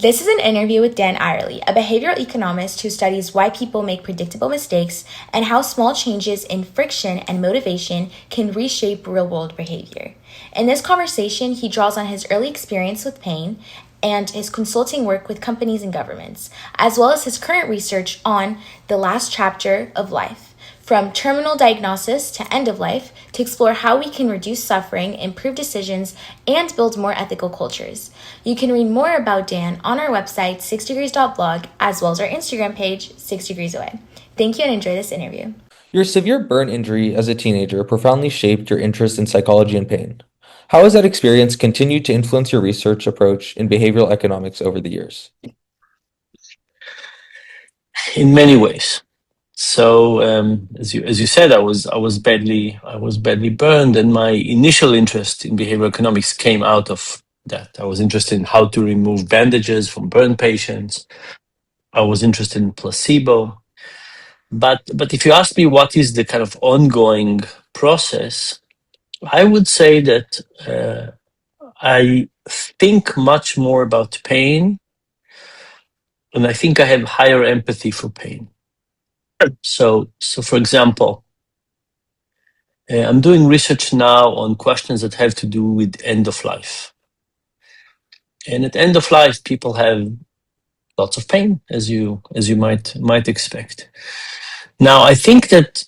This is an interview with Dan Ariely, a behavioral economist who studies why people make predictable mistakes and how small changes in friction and motivation can reshape real-world behavior. In this conversation, he draws on his early experience with pain and his consulting work with companies and governments, as well as his current research on the last chapter of life. From terminal diagnosis to end of life, to explore how we can reduce suffering, improve decisions, and build more ethical cultures. You can read more about Dan on our website, 6degrees.blog, as well as our Instagram page, 6 Degrees Away. Thank you and enjoy this interview. Your severe burn injury as a teenager profoundly shaped your interest in psychology and pain. How has that experience continued to influence your research approach in behavioral economics over the years? In many ways. So, as you said, I was badly burned, and my initial interest in behavioral economics came out of that. I was interested in how to remove bandages from burn patients. I was interested in placebo. But if you ask me what is the kind of ongoing process, I would say that I think much more about pain, and I think I have higher empathy for pain. So for example, I'm doing research now on questions that have to do with end of life. And at end of life, people have lots of pain, as you might expect. Now, I think that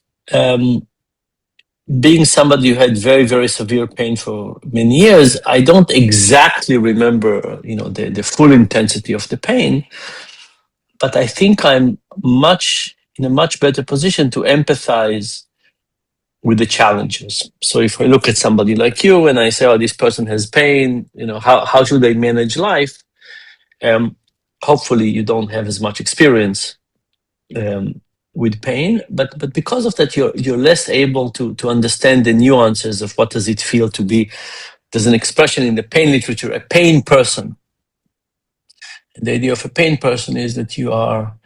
being somebody who had very, very severe pain for many years, I don't exactly remember, the full intensity of the pain, but I think I'm in a much better position to empathize with the challenges. So if I look at somebody like you and I say, oh, this person has pain, how should they manage life? Hopefully you don't have as much experience with pain, but because of that, you're less able to understand the nuances of what does it feel to be. There's an expression in the pain literature, a pain person. The idea of a pain person is that you are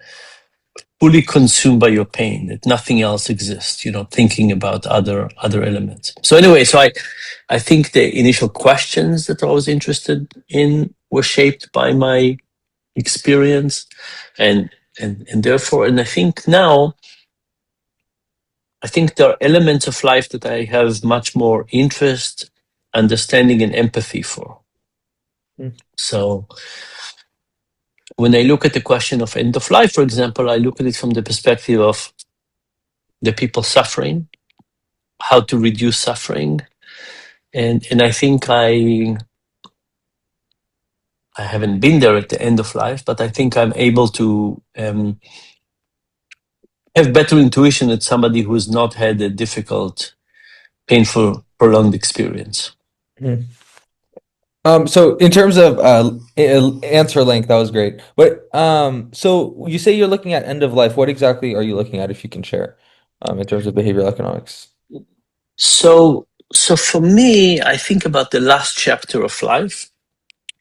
fully consumed by your pain, that nothing else exists, thinking about other elements. So anyway, I think the initial questions that I was interested in were shaped by my experience and therefore, and I think now, there are elements of life that I have much more interest, understanding, and empathy for. So when I look at the question of end of life, for example, I look at it from the perspective of the people suffering, how to reduce suffering. And I think I haven't been there at the end of life, but I think I'm able to have better intuition than somebody who's not had a difficult, painful, prolonged experience. So in terms of answer length, that was great. But so you say you're looking at end of life. What exactly are you looking at, if you can share, in terms of behavioral economics? So for me, I think about the last chapter of life,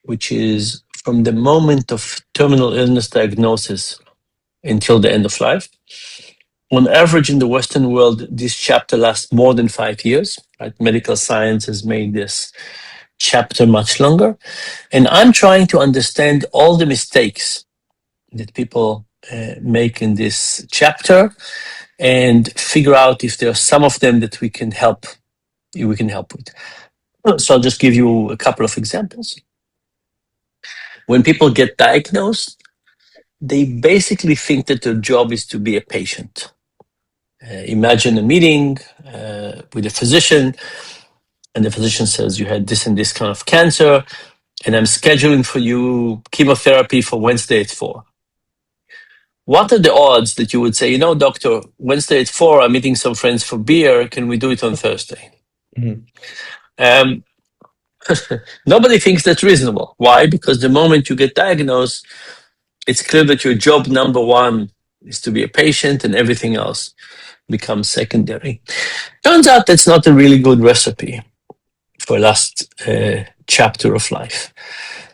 which is from the moment of terminal illness diagnosis until the end of life. On average, in the Western world, this chapter lasts more than 5 years. Right? Medical science has made this chapter much longer. And I'm trying to understand all the mistakes that people make in this chapter and figure out if there are some of them that we can help with. So I'll just give you a couple of examples. When people get diagnosed, they basically think that their job is to be a patient. Imagine a meeting with a physician, and the physician says, you had this and this kind of cancer, and I'm scheduling for you chemotherapy for Wednesday at 4. What are the odds that you would say, doctor, Wednesday at 4, I'm meeting some friends for beer, can we do it on Thursday? Mm-hmm. Nobody thinks that's reasonable. Why? Because the moment you get diagnosed, it's clear that your job number one is to be a patient and everything else becomes secondary. Turns out that's not a really good recipe for last chapter of life.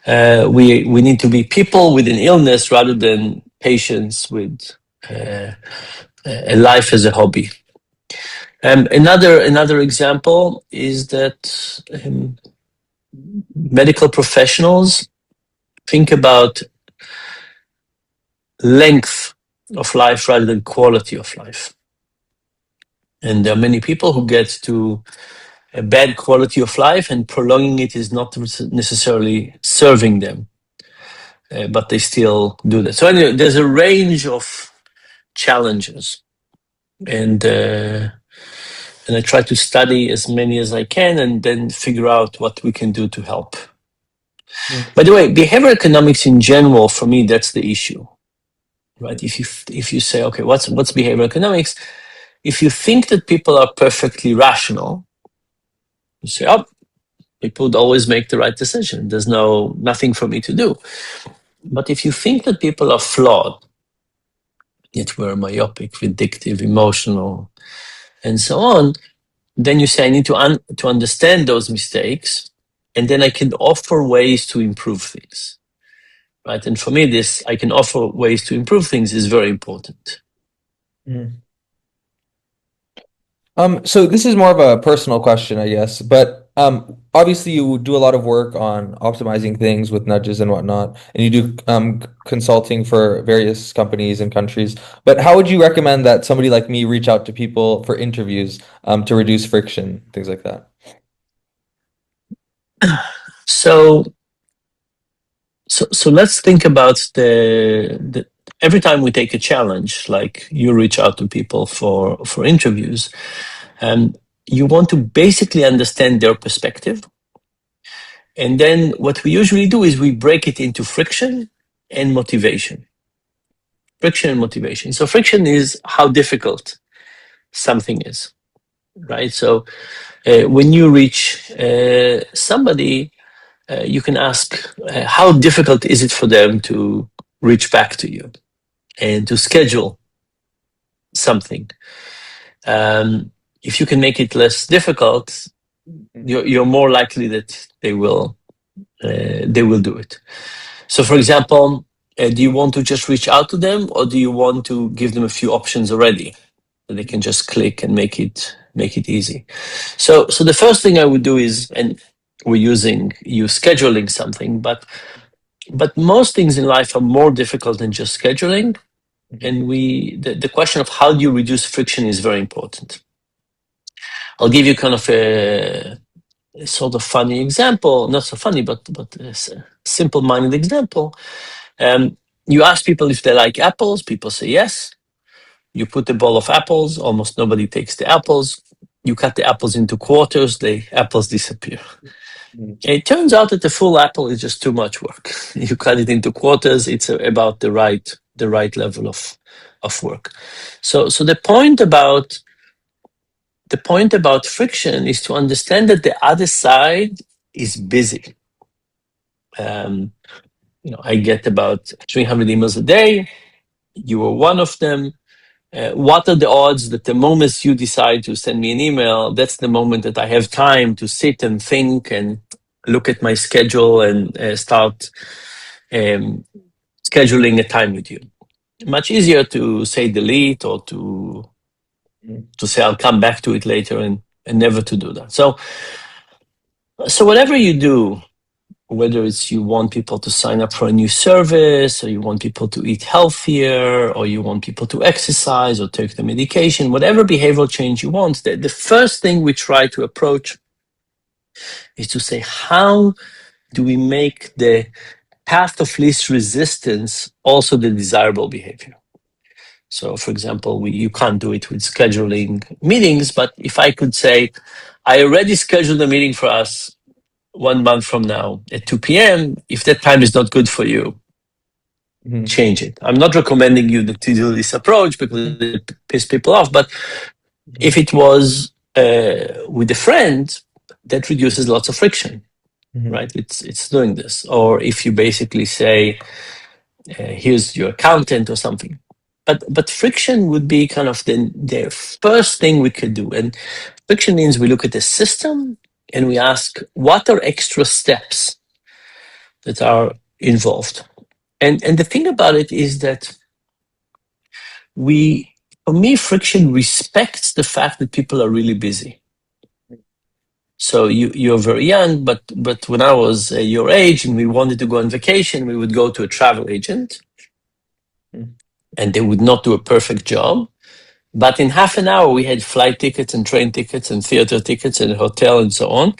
We need to be people with an illness rather than patients with a life as a hobby. Another example is that medical professionals think about length of life rather than quality of life. And there are many people who get to a bad quality of life, and prolonging it is not necessarily serving them, but they still do that. So anyway, there's a range of challenges, and I try to study as many as I can, and then figure out what we can do to help. By the way, behavioral economics in general, for me, that's the issue, right? If you say, okay, what's behavioral economics? If you think that people are perfectly rational, you say, oh, people would always make the right decision. There's nothing for me to do. But if you think that people are flawed, yet we're myopic, vindictive, emotional, and so on, then you say, I need to understand those mistakes, and then I can offer ways to improve things, right? And for me, this I can offer ways to improve things is very important. So this is more of a personal question, I guess, but obviously you do a lot of work on optimizing things with nudges and whatnot, and you do consulting for various companies and countries. But how would you recommend that somebody like me reach out to people for interviews to reduce friction, things like that? So let's think about the every time we take a challenge, like you reach out to people for interviews, you want to basically understand their perspective. And then what we usually do is we break it into friction and motivation. Friction and motivation. So friction is how difficult something is, right? So when you reach somebody, you can ask, how difficult is it for them to reach back to you and to schedule something? If you can make it less difficult, you're more likely that they will do it. So, for example, do you want to just reach out to them, or do you want to give them a few options already that they can just click and make it easy? So the first thing I would do is, and we're using you scheduling something, but most things in life are more difficult than just scheduling. And the question of how do you reduce friction is very important. I'll give you kind of a sort of funny example, not so funny, but a simple-minded example. You ask people if they like apples, people say yes. You put a bowl of apples, almost nobody takes the apples. You cut the apples into quarters, the apples disappear. It turns out that the full apple is just too much work. You cut it into quarters, it's about the right level of work. So the point about friction is to understand that the other side is busy. I get about 300 emails a day. You are one of them. What are the odds that the moment you decide to send me an email, that's the moment that I have time to sit and think and look at my schedule and start scheduling a time with you? Much easier to say delete or to say I'll come back to it later and never to do that. So whatever you do, whether it's you want people to sign up for a new service, or you want people to eat healthier, or you want people to exercise or take the medication, whatever behavioral change you want, the first thing we try to approach is to say, how do we make the path of least resistance also the desirable behavior? So, for example, you can't do it with scheduling meetings, but if I could say, I already scheduled a meeting for us 1 month from now at 2 p.m. If that time is not good for you, change it. I'm not recommending you to do this approach because it pisses people off, but if it was with a friend, that reduces lots of friction, right? It's doing this. Or if you basically say, here's your accountant or something. But friction would be kind of the first thing we could do. And friction means we look at the system and we ask, what are extra steps that are involved? And the thing about it is that for me, friction respects the fact that people are really busy. So you're very young, but when I was your age and we wanted to go on vacation, we would go to a travel agent. and they would not do a perfect job. But in half an hour, we had flight tickets and train tickets and theater tickets and hotel and so on.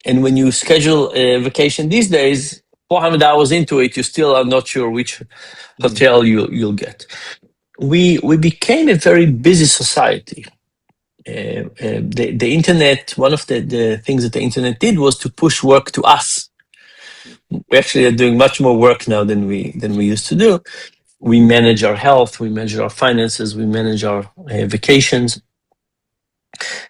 And when you schedule a vacation these days, 400 hours into it, you still are not sure which hotel you'll get. We became a very busy society. The internet, one of the things that the internet did was to push work to us. We actually are doing much more work now than we used to do. We manage our health, we manage our finances, we manage our vacations,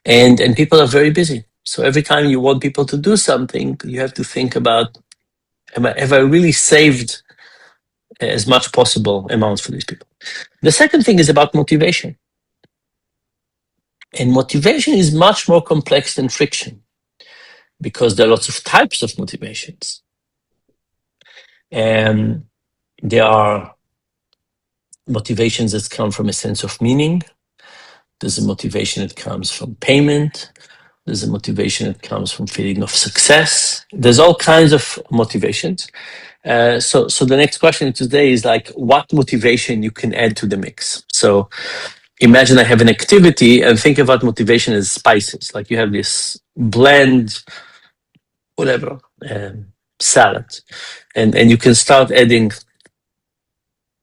and people are very busy. So every time you want people to do something, you have to think about, have I really saved as much possible amounts for these people? The second thing is about motivation. And motivation is much more complex than friction because there are lots of types of motivations. And there are motivations that come from a sense of meaning. There's a motivation that comes from payment. There's a motivation that comes from feeling of success. There's all kinds of motivations. So the next question today is like, what motivation you can add to the mix? So imagine I have an activity and think about motivation as spices. Like you have this blend, whatever, salad, and you can start adding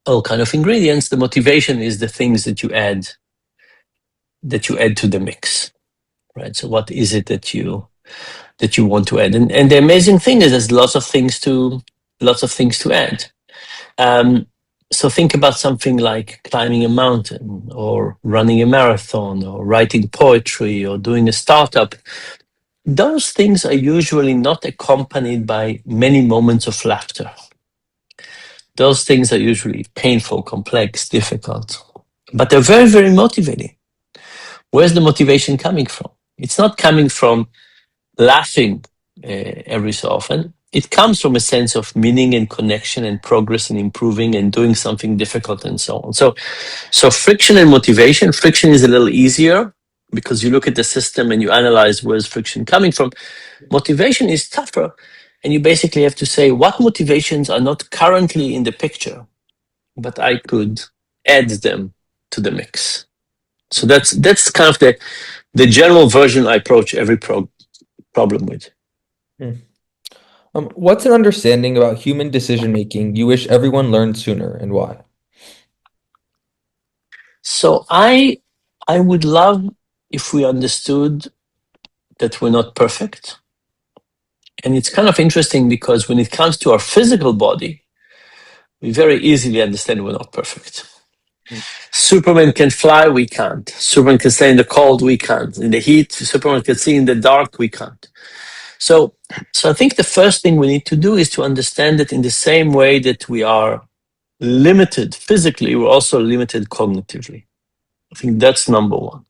all kind of ingredients. The motivation is the things that you add to the mix, right? So what is it that you want to add? And the amazing thing is there's lots of things to add. So think about something like climbing a mountain or running a marathon or writing poetry or doing a startup. Those things are usually not accompanied by many moments of laughter. Those things are usually painful, complex, difficult, but they're very, very motivating. Where's the motivation coming from? It's not coming from laughing every so often. It comes from a sense of meaning and connection and progress and improving and doing something difficult and so on. So friction and motivation. Friction is a little easier because you look at the system and you analyze where's friction coming from. Motivation is tougher, and you basically have to say what motivations are not currently in the picture, but I could add them to the mix. So that's kind of the general version I approach every problem with. What's an understanding about human decision making you wish everyone learned sooner, and why? So I would love if we understood that we're not perfect. And it's kind of interesting because when it comes to our physical body, we very easily understand we're not perfect. Superman can fly, we can't. Superman can stay in the cold, we can't. In the heat, Superman can see in the dark, we can't. So I think the first thing we need to do is to understand that in the same way that we are limited physically, we're also limited cognitively. I think that's number one.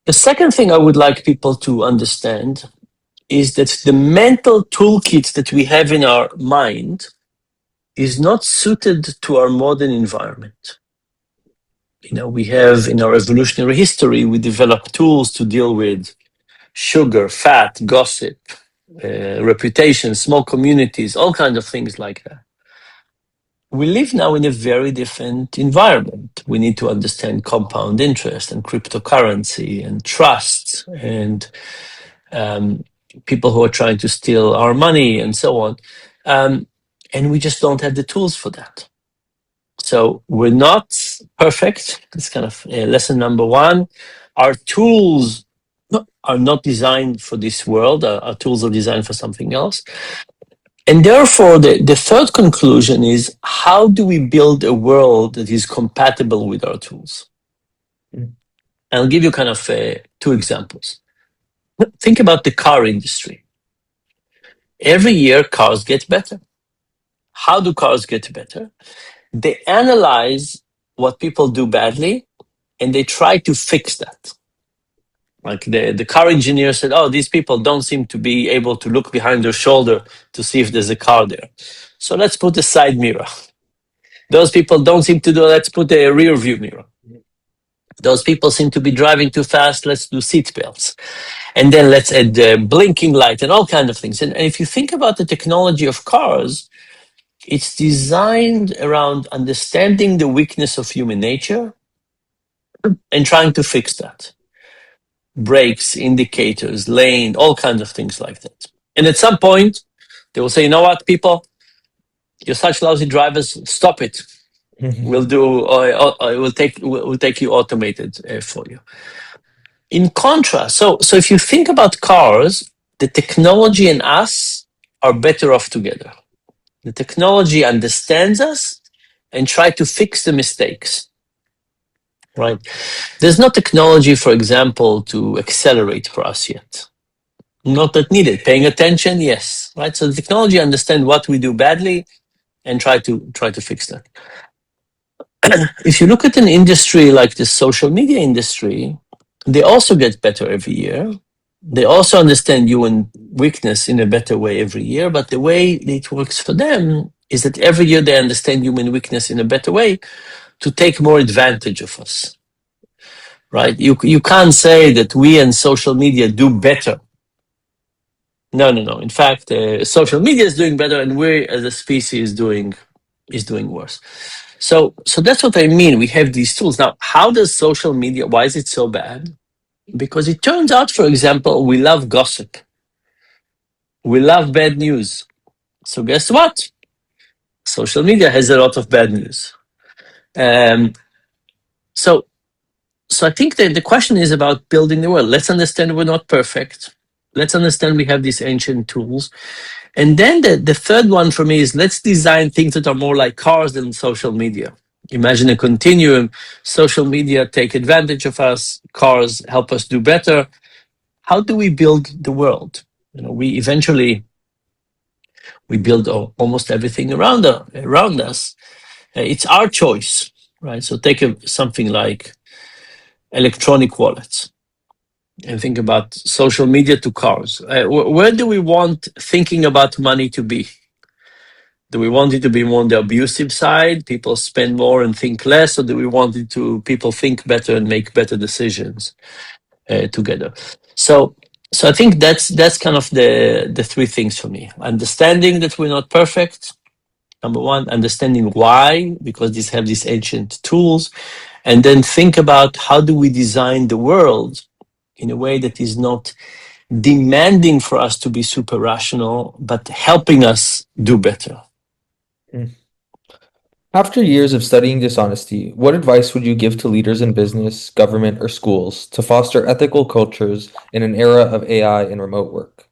The second thing I would like people to understand is that the mental toolkit that we have in our mind is not suited to our modern environment. We have in our evolutionary history, we developed tools to deal with sugar, fat, gossip, reputation, small communities, all kinds of things like that. We live now in a very different environment. We need to understand compound interest and cryptocurrency and trust and people who are trying to steal our money and so on. And we just don't have the tools for that. So we're not perfect. That's kind of lesson number one. Our tools are not designed for this world. Our tools are designed for something else. And therefore, the third conclusion is, how do we build a world that is compatible with our tools? I'll give you kind of two examples. Think about the car industry. Every year, cars get better. How do cars get better? They analyze what people do badly, and they try to fix that. Like the car engineer said, oh, these people don't seem to be able to look behind their shoulder to see if there's a car there. So let's put a side mirror. Those people don't seem to do, let's put a rear view mirror. Those people seem to be driving too fast, let's do seat belts. And then let's add blinking light and all kinds of things. And if you think about the technology of cars, It's designed around understanding the weakness of human nature and trying to fix that. Brakes, indicators, lane, all kinds of things like that. And at some point, they will say, you know what, people, you're such lousy drivers, stop it. We'll do, we'll take you automated for you. In contrast, so if you think about cars, the technology and us are better off together. The technology understands us and try to fix the mistakes, right? There's no technology, for example, to accelerate for us yet. Not that needed. Paying attention, yes, right? So the technology understands what we do badly and try to fix that. If you look at an industry like the social media industry, they also get better every year. They also understand human weakness in a better way every year, but the way it works for them is that every year they understand human weakness in a better way to take more advantage of us, right? You can't say that we and social media do better. No. In fact, social media is doing better, and we as a species is doing worse. So that's what I mean. We have these tools now. How does social media? Why is it so bad? Because it turns out, for example, we love gossip. We love bad news. So guess what? Social media has a lot of bad news. So I think that the question is about building the world. Let's understand we're not perfect. Let's understand we have these ancient tools. And then the third one for me is let's design things that are more like cars than social media. Imagine a continuum. Social media take advantage of us. Cars help us do better. How do we build the world? We eventually build almost everything around us. It's our choice, right? So take something like electronic wallets and think about social media to cars. Where do we want thinking about money to be? Do we want it to be more on the abusive side? People spend more and think less, or do we want it to people think better and make better decisions together? So I think that's kind of the three things for me: understanding that we're not perfect. Number one, understanding why, because these have these ancient tools, and then think about how do we design the world in a way that is not demanding for us to be super rational, but helping us do better. After years of studying dishonesty, what advice would you give to leaders in business, government, or schools to foster ethical cultures in an era of AI and remote work?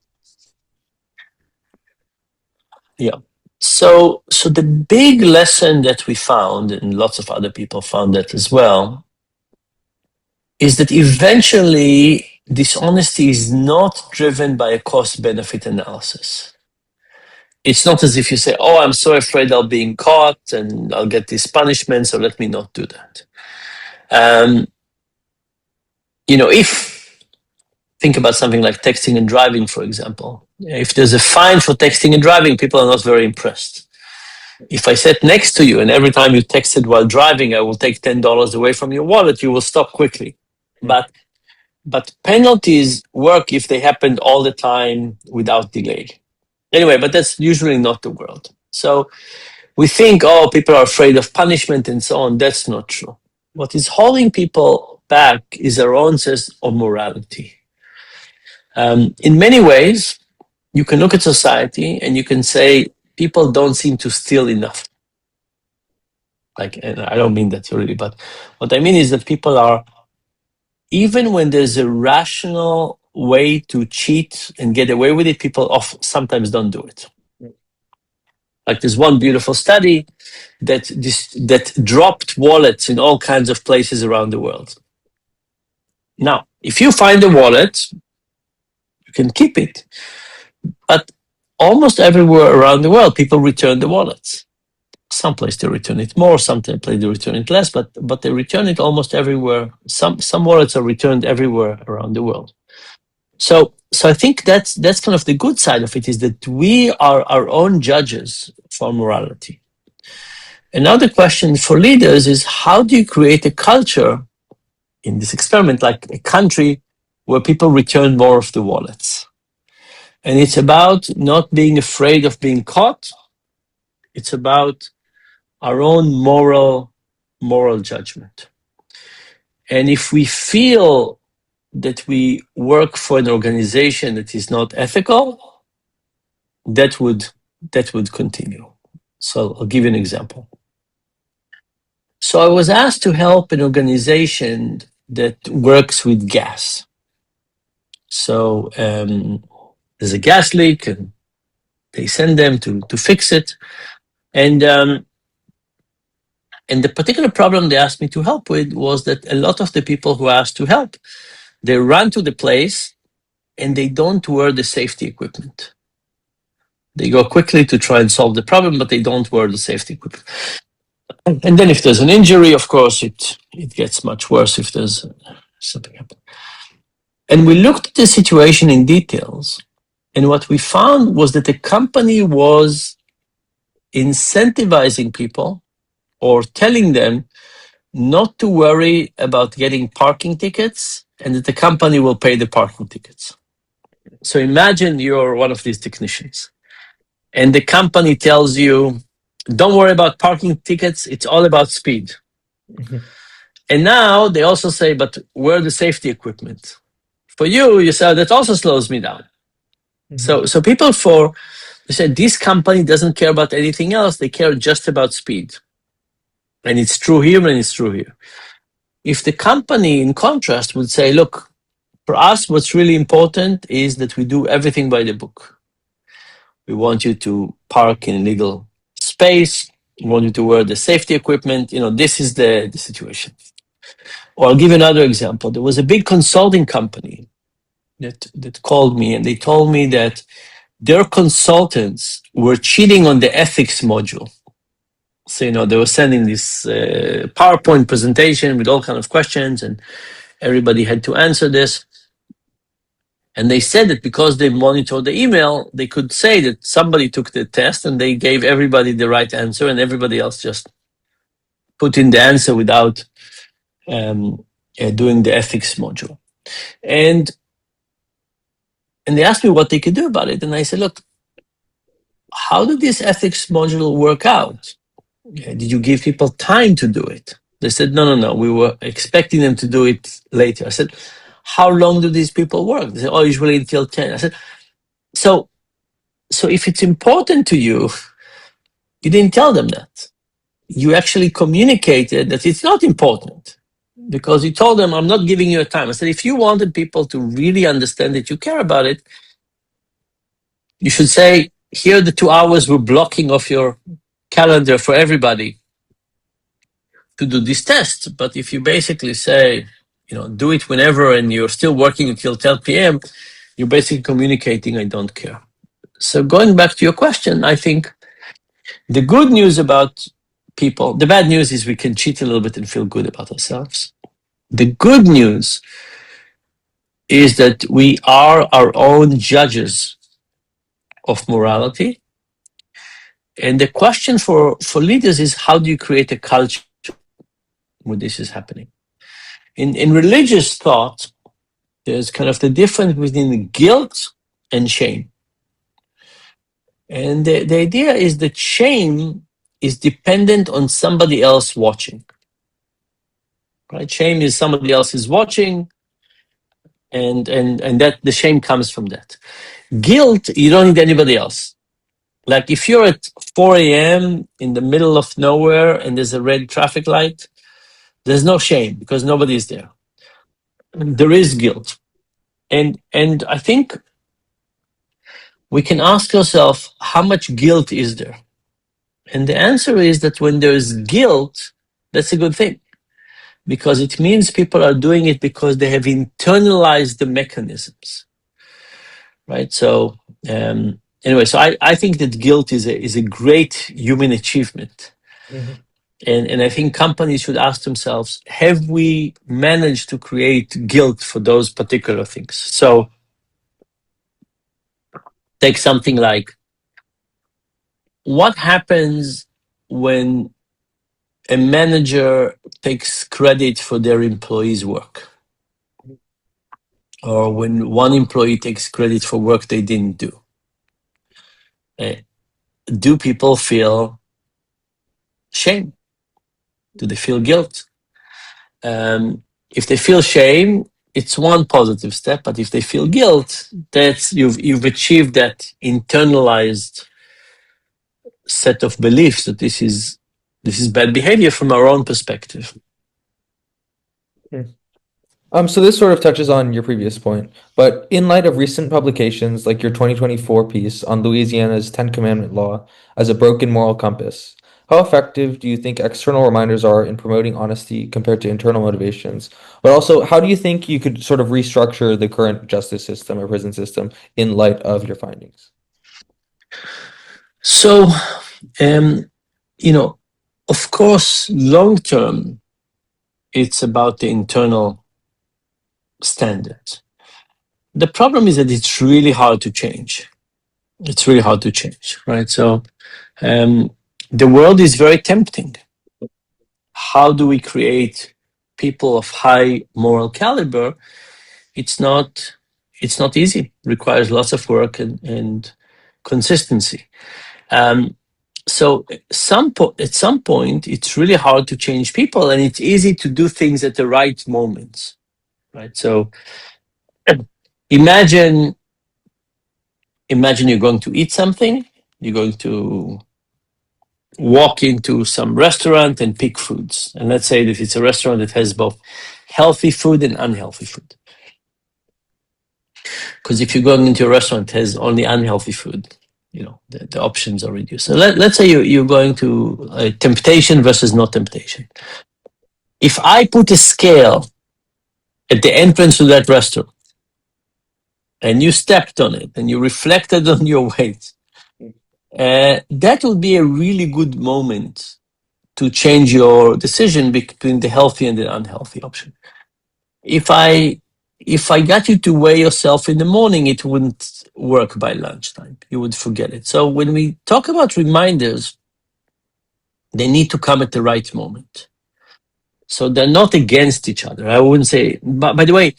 Yeah. So the big lesson that we found, and lots of other people found that as well, is that eventually dishonesty is not driven by a cost-benefit analysis. It's not as if you say, oh, I'm so afraid I'll being caught and I'll get this punishment, so let me not do that. If think about something like texting and driving, for example. If there's a fine for texting and driving, people are not very impressed. If I sat next to you and every time you texted while driving, I will take $10 away from your wallet, you will stop quickly. But penalties work if they happened all the time without delay. Anyway, but that's usually not the world. So we think, oh, people are afraid of punishment and so on. That's not true. What is holding people back is our own sense of morality. In many ways, you can look at society and you can say people don't seem to steal enough. And I don't mean that really, but what I mean is that people are, even when there's a rational way to cheat and get away with it, people sometimes don't do it. Like there's one beautiful study that dropped wallets in all kinds of places around the world. Now, if you find a wallet, you can keep it. But almost everywhere around the world, people return the wallets. Some place they return it more, some place they return it less, but they return it almost everywhere. Some wallets are returned everywhere around the world. So I think that's kind of the good side of it, is that we are our own judges for morality. Another question for leaders is, how do you create a culture in this experiment, like a country where people return more of the wallets? And it's about not being afraid of being caught, It's about our own moral judgment. And if we feel that we work for an organization that is not ethical, that would continue. So I'll give you an example. So I was asked to help an organization that works with gas. So there's a gas leak, and they send them to fix it. And the particular problem they asked me to help with was that a lot of the people who asked to help, they run to the place and they don't wear the safety equipment. They go quickly to try and solve the problem, but they don't wear the safety equipment. And then if there's an injury, of course, it gets much worse if there's something happen. And we looked at the situation in details, and what we found was that the company was incentivizing people or telling them not to worry about getting parking tickets and that the company will pay the parking tickets. So imagine you're one of these technicians and the company tells you, don't worry about parking tickets, it's all about speed. And now they also say, but wear the safety equipment. For you say, that also slows me down. So people they said, this company doesn't care about anything else, they care just about speed. And it's true here and it's true here. If the company, in contrast, would say, look, for us, what's really important is that we do everything by the book. We want you to park in a legal space. We want you to wear the safety equipment. This is the situation. Or I'll give you another example. There was a big consulting company that called me, and they told me that their consultants were cheating on the ethics module. So, they were sending this PowerPoint presentation with all kinds of questions, and everybody had to answer this. And they said that because they monitored the email, they could say that somebody took the test and they gave everybody the right answer, and everybody else just put in the answer without doing the ethics module. And they asked me what they could do about it. And I said, look, how did this ethics module work out? Did you give people time to do it? They said, no. We were expecting them to do it later. I said, how long do these people work? They said, usually until 10. I said, so if it's important to you, you didn't tell them that. You actually communicated that it's not important because you told them, I'm not giving you a time. I said, if you wanted people to really understand that you care about it, you should say, here are the 2 hours we're blocking off your calendar for everybody to do this test. But if you basically say, do it whenever and you're still working until 10 p.m., you're basically communicating, I don't care. So going back to your question, I think the good news about people, the bad news is we can cheat a little bit and feel good about ourselves. The good news is that we are our own judges of morality. And the question for leaders is, how do you create a culture where this is happening? In religious thought, there's kind of the difference between guilt and shame. And the idea is that shame is dependent on somebody else watching. Right? Shame is somebody else is watching, and that the shame comes from that. Guilt, you don't need anybody else. Like if you're at 4 a.m. in the middle of nowhere and there's a red traffic light, there's no shame because nobody is there. There is guilt. And I think we can ask ourselves, how much guilt is there? And the answer is that when there's guilt, that's a good thing, because it means people are doing it because they have internalized the mechanisms, right? So anyway, so I think that guilt is a great human achievement. And I think companies should ask themselves, have we managed to create guilt for those particular things? So take something like, what happens when a manager takes credit for their employees' work? Or when one employee takes credit for work they didn't do? Do people feel shame? Do they feel guilt? If they feel shame, it's one positive step. But if they feel guilt, that's you've achieved that internalized set of beliefs that this is bad behavior from our own perspective. So this sort of touches on your previous point, but in light of recent publications like your 2024 piece on Louisiana's Ten Commandment law as a broken moral compass, how effective do you think external reminders are in promoting honesty compared to internal motivations? But also, how do you think you could sort of restructure the current justice system or prison system in light of your findings? So, of course, long term, it's about the internal standards. The problem is that it's really hard to change. It's really hard to change, right? So, the world is very tempting. How do we create people of high moral caliber? It's not. It's not easy. It requires lots of work and consistency. So at some point, it's really hard to change people, and it's easy to do things at the right moments, right? So imagine you're going to eat something, you're going to walk into some restaurant and pick foods. And let's say that it's a restaurant that has both healthy food and unhealthy food. Because if you're going into a restaurant that has only unhealthy food, the options are reduced. So let's say you're going to temptation versus not temptation. If I put a scale at the entrance to that restaurant and you stepped on it and you reflected on your weight, that would be a really good moment to change your decision between the healthy and the unhealthy option. If I got you to weigh yourself in the morning, it wouldn't work by lunchtime. You would forget it. So when we talk about reminders, they need to come at the right moment. So they're not against each other. I wouldn't say, but by the way,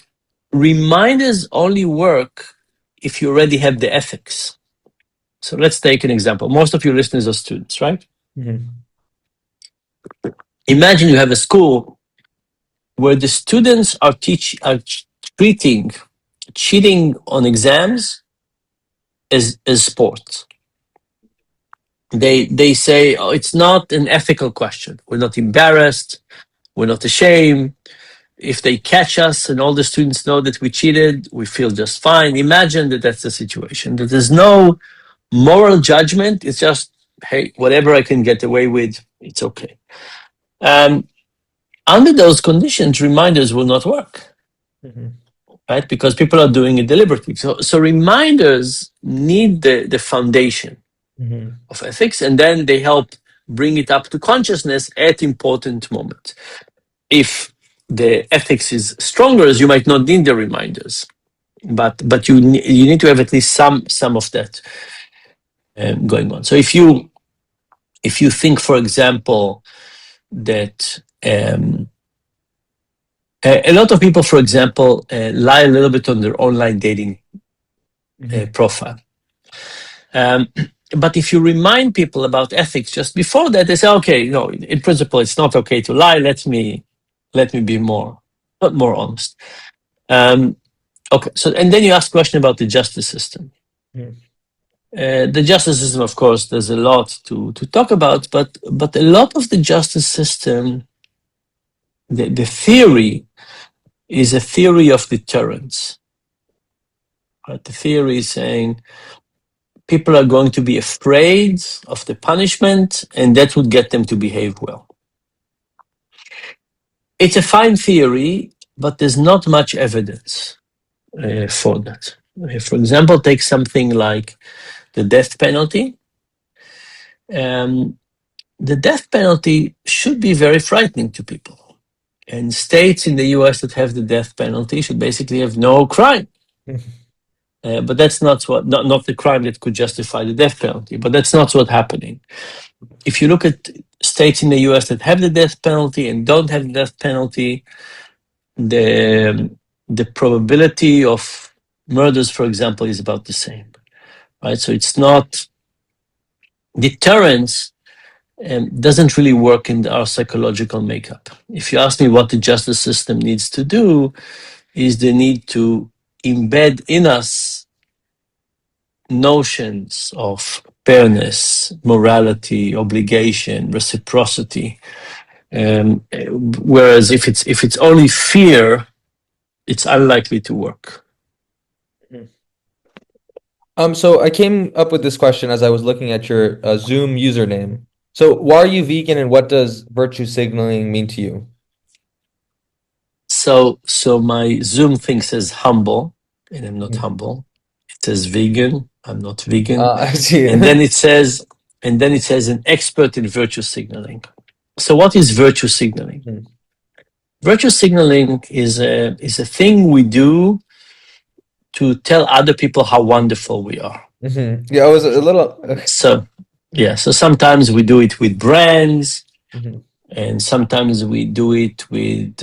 reminders only work if you already have the ethics. So let's take an example. Most of your listeners are students, right? Mm-hmm. Imagine you have a school where the students are treating cheating on exams as sports. They say, oh, it's not an ethical question. We're not embarrassed. We're not ashamed. If they catch us and all the students know that we cheated, we feel just fine. Imagine that that's the situation, that there's no moral judgment. It's just, hey, whatever I can get away with, it's okay. Under those conditions, reminders will not work, right? Because people are doing it deliberately. So reminders need the foundation of ethics, and then they help bring it up to consciousness at important moments. If the ethics is stronger, you might not need the reminders, but you need to have at least some of that going on. So if you think, for example, that a lot of people, for example, lie a little bit on their online dating profile. But if you remind people about ethics just before that, they say, okay, no, in principle, it's not okay to lie. Let me be more honest. Okay, so and then you ask a question about the justice system. The justice system, of course, there's a lot to talk about, but a lot of the justice system, the theory is a theory of deterrence. Right? The theory is saying people are going to be afraid of the punishment, and that would get them to behave well. It's a fine theory, but there's not much evidence for that. For example, take something like the death penalty. The death penalty should be very frightening to people. And states in the US that have the death penalty should basically have no crime. But that's not the crime that could justify the death penalty. But that's not what's happening. If you look at states in the US that have the death penalty and don't have the death penalty, the probability of murders, for example, is about the same. Right? So it's not deterrence. doesn't really work in our psychological makeup. If you ask me what the justice system needs to do, is they need to embed in us notions of fairness, morality, obligation, reciprocity. Whereas if it's only fear, it's unlikely to work. So I came up with this question as I was looking at your Zoom username. So why are you vegan and what does virtue signaling mean to you? So my Zoom thing says humble, and I'm not humble. It says vegan, I'm not vegan. I see. And then it says an expert in virtue signaling. So what is virtue signaling? Virtue signaling is a thing we do to tell other people how wonderful we are. Yeah, I was a little. So sometimes we do it with brands, and sometimes we do it with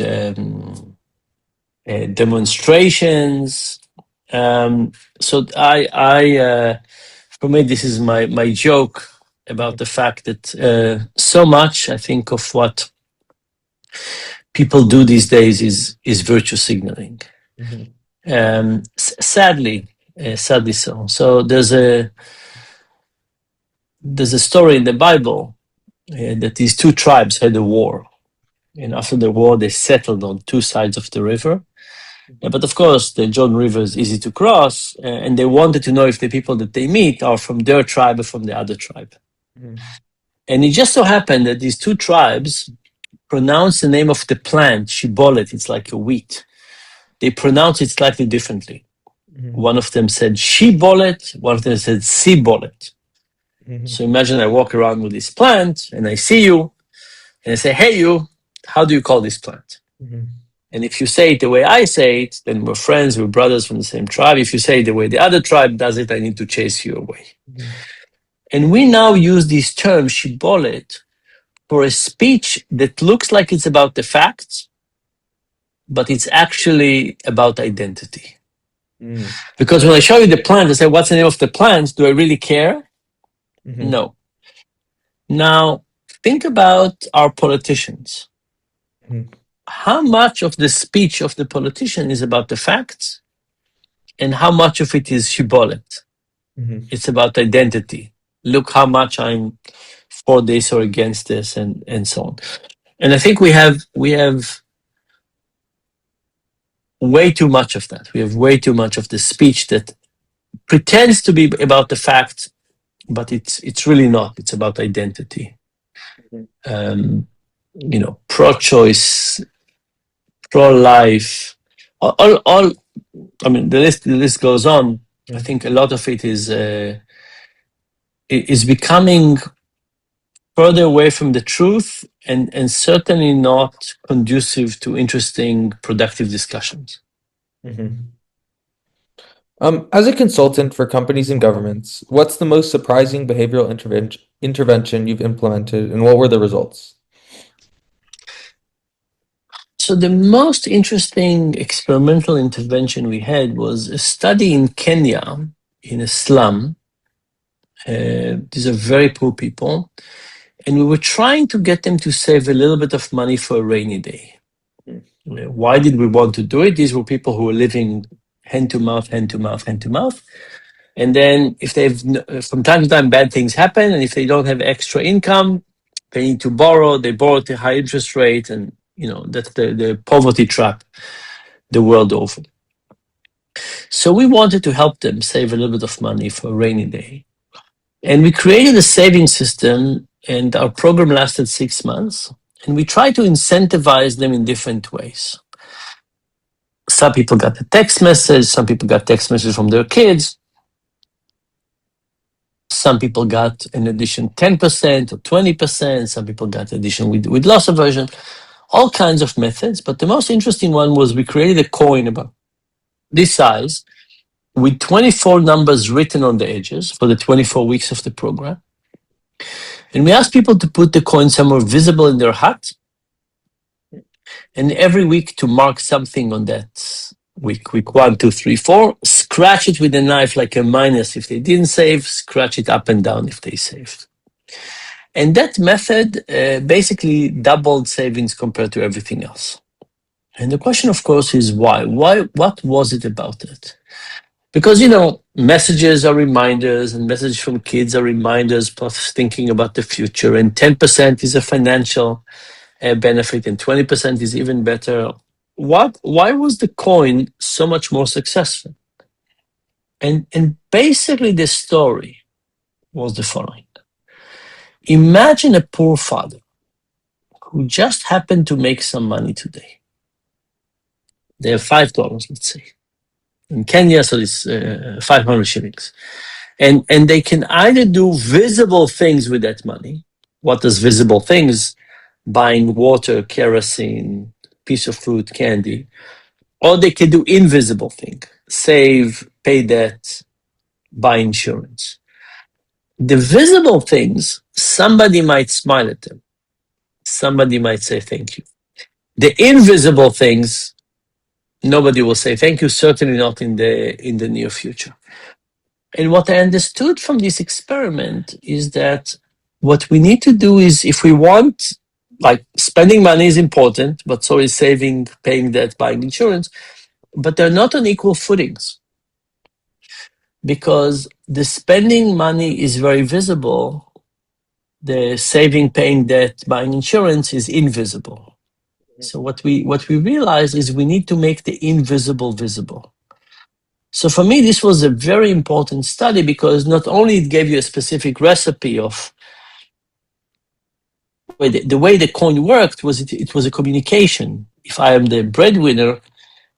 demonstrations. So for me, this is my joke about the fact that so much, I think, of what people do these days is virtue signaling. Sadly so. So there's a story in the Bible that these two tribes had a war, and after the war they settled on two sides of the river. But of course, the Jordan River is easy to cross, and they wanted to know if the people that they meet are from their tribe or from the other tribe. And it just so happened that these two tribes pronounce the name of the plant, shibolet, it's like a wheat. They pronounce it slightly differently. One of them said shibolet, one of them said sibolet. So imagine I walk around with this plant and I see you and I say, hey, you, how do you call this plant? And if you say it the way I say it, then we're friends, we're brothers from the same tribe. If you say it the way the other tribe does it, I need to chase you away. And we now use this term, shibolet, for a speech that looks like it's about the facts, but it's actually about identity. Because when I show you the plant, I say, what's the name of the plant? Do I really care? No. Now, think about our politicians. How much of the speech of the politician is about the facts, and how much of it is shibboleth? It's about identity. Look how much I'm for this or against this, and so on. And I think we have way too much of that. We have way too much of the speech that pretends to be about the facts, but it's really not. It's about identity. Pro-choice, pro-life, all. I mean, the list goes on. I think a lot of it is becoming further away from the truth, and certainly not conducive to interesting, productive discussions. As a consultant for companies and governments, what's the most surprising behavioral intervention you've implemented, and what were the results? So the most interesting experimental intervention we had was a study in Kenya, in a slum. These are very poor people. And we were trying to get them to save a little bit of money for a rainy day. Why did we want to do it? These were people who were living hand to mouth, hand to mouth, hand to mouth. And then if from time to time, bad things happen. And if they don't have extra income, they need to borrow. They borrow at a high interest rate. And, that's the poverty trap the world over. So we wanted to help them save a little bit of money for a rainy day. And we created a saving system, and our program lasted 6 months. And we tried to incentivize them in different ways. Some people got a text message, some people got text messages from their kids. Some people got an addition 10% or 20%. Some people got addition with loss aversion. All kinds of methods. But the most interesting one was we created a coin about this size with 24 numbers written on the edges for the 24 weeks of the program. And we asked people to put the coin somewhere visible in their hut, and every week to mark something on that week 1, 2, 3, 4, scratch it with a knife like a minus if they didn't save, scratch it up and down if they saved. And that method basically doubled savings compared to everything else. And the question, of course, is why? What was it about it? Because, messages are reminders, and messages from kids are reminders, plus thinking about the future. And 10% is a financial benefit, and 20% is even better. Why was the coin so much more successful? And basically, the story was the following. Imagine a poor father who just happened to make some money today. They have $5, let's say. In Kenya, so it's 500 shillings. And they can either do visible things with that money. What does visible things? Buying water, kerosene, piece of fruit, candy. Or they can do invisible thing. Save, pay debt, buy insurance. The visible things, somebody might smile at them. Somebody might say thank you. The invisible things, nobody will say thank you, certainly not in the near future. And what I understood from this experiment is that what we need to do is, if we want, like, spending money is important, but so is saving, paying debt, buying insurance, but they're not on equal footings. Because the spending money is very visible, the saving, paying debt, buying insurance is invisible. So what we realize is we need to make the invisible visible. So for me, this was a very important study, because not only it gave you a specific recipe of the way the coin worked, was it was a communication. If I am the breadwinner,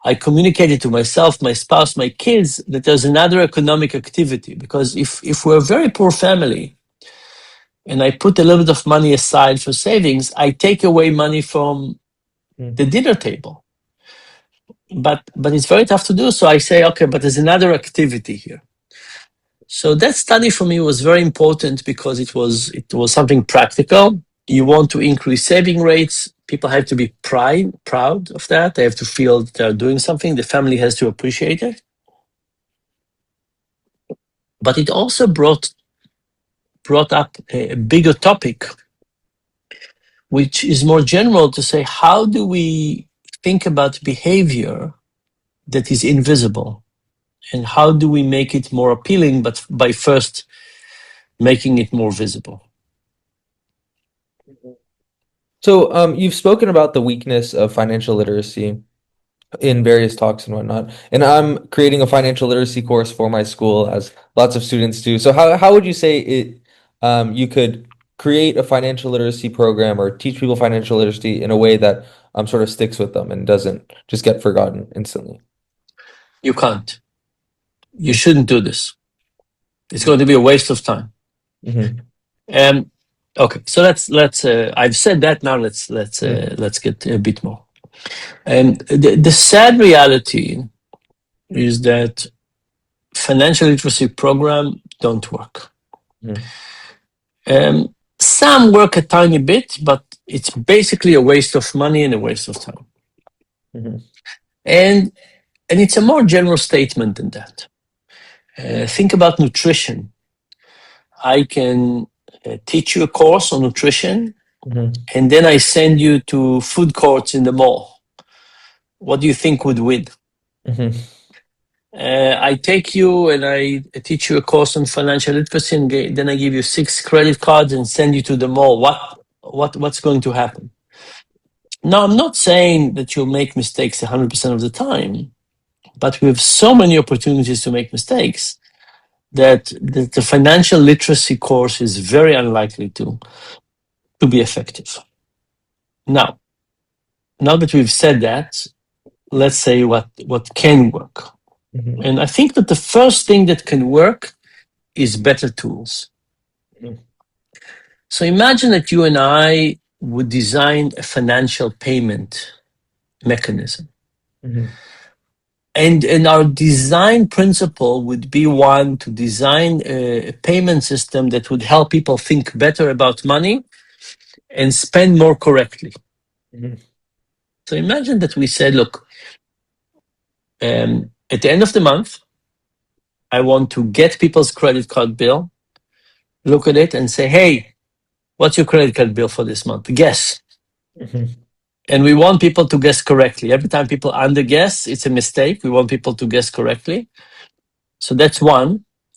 I communicated to myself, my spouse, my kids, that there's another economic activity. Because if we're a very poor family and I put a little bit of money aside for savings, I take away money from the dinner table. But it's very tough to do. So I say, okay, but there's another activity here. So that study for me was very important, because it was something practical. You want to increase saving rates. People have to be proud of that. They have to feel that they're doing something. The family has to appreciate it. But it also brought up a bigger topic, which is more general, to say, how do we think about behavior that is invisible? And how do we make it more appealing, but by first making it more visible? So, you've spoken about the weakness of financial literacy in various talks and whatnot, and I'm creating a financial literacy course for my school, as lots of students do. So, how would you say you could create a financial literacy program or teach people financial literacy in a way that sort of sticks with them and doesn't just get forgotten instantly? You can't. You shouldn't do this. It's going to be a waste of time. Mm-hmm. Okay, so let's. I've said that. Now let's get a bit more. The sad reality is that financial literacy program don't work. Mm-hmm. Some work a tiny bit, but it's basically a waste of money and a waste of time. Mm-hmm. And it's a more general statement than that. Think about nutrition. I can teach you a course on nutrition, Mm-hmm. and then I send you to food courts in the mall. What do you think would win? Mm-hmm. I take you and I teach you a course on financial literacy, and then I give you 6 credit cards and send you to the mall. What's going to happen? Now, I'm not saying that you'll make mistakes 100% of the time, but we have so many opportunities to make mistakes that the financial literacy course is very unlikely to be effective. Now that we've said that, let's say what can work. Mm-hmm. And I think that the first thing that can work is better tools. Mm-hmm. So imagine that you and I would design a financial payment mechanism. Mm-hmm. And our design principle would be one to design a payment system that would help people think better about money and spend more correctly. Mm-hmm. So imagine that we said, look, at the end of the month, I want to get people's credit card bill, look at it and say, hey, what's your credit card bill for this month? Guess. Mhm. And we want people to guess correctly. Every time people underguess, it's a mistake. We want people to guess correctly. So that's one.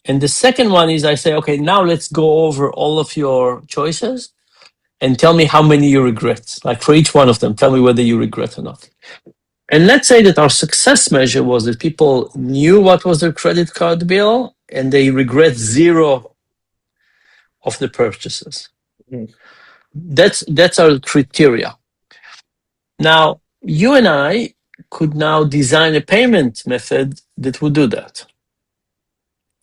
And the second one is I say, okay, now let's go over all of your choices and tell me how many you regret. Like for each one of them, tell me whether you regret or not. And let's say that our success measure was that people knew what was their credit card bill and they regret zero of the purchases. Mhm. That's our criteria. Now, you and I could now design a payment method that would do that.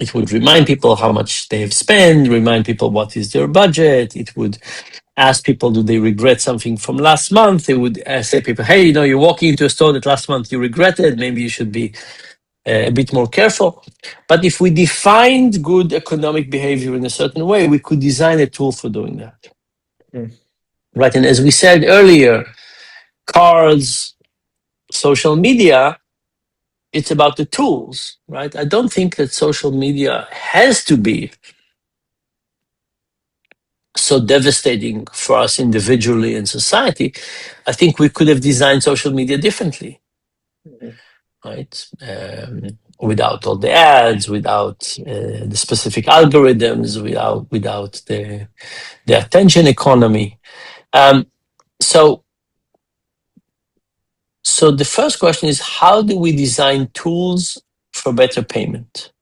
It would remind people how much they have spent, remind people what is their budget. It would ask people, do they regret something from last month? It would say people, hey, you're walking into a store that last month you regretted. Maybe you should be a bit more careful. But if we defined good economic behavior in a certain way, we could design a tool for doing that. Mm. Right. And as we said earlier, cards, social media, it's about the tools, right? I don't think that social media has to be so devastating for us individually and society. I think we could have designed social media differently, Mhm. right? Without all the ads, without the specific algorithms, without the attention economy. Um, so the first question is, how do we design tools for better payment?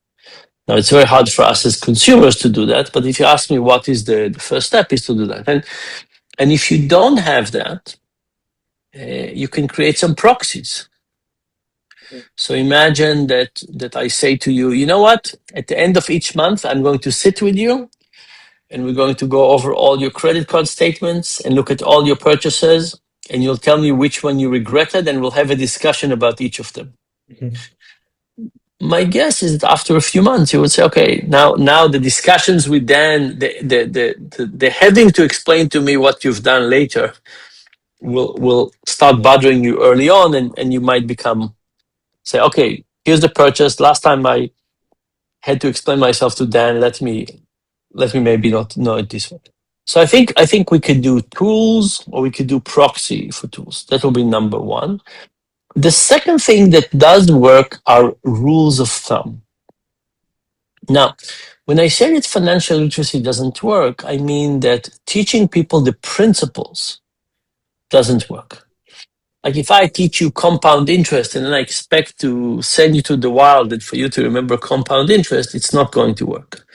Now, it's very hard for us as consumers to do that, but if you ask me what is the first step is to do that. And if you don't have that, you can create some proxies. So imagine that I say to you, you know what? At the end of each month, I'm going to sit with you and we're going to go over all your credit card statements and look at all your purchases, and you'll tell me which one you regretted, and we'll have a discussion about each of them. Mhm. My guess is that after a few months, you would say, okay, now the discussions with Dan, the having to explain to me what you've done later will start bothering you early on, and you might say, okay, here's the purchase. Last time I had to explain myself to Dan, let me maybe not know it this way. So I think we could do tools, or we could do proxy for tools. That will be number one. The second thing that does work are rules of thumb. Now, when I say that financial literacy doesn't work, I mean that teaching people the principles doesn't work. Like if I teach you compound interest and then I expect to send you to the wild and for you to remember compound interest, it's not going to work.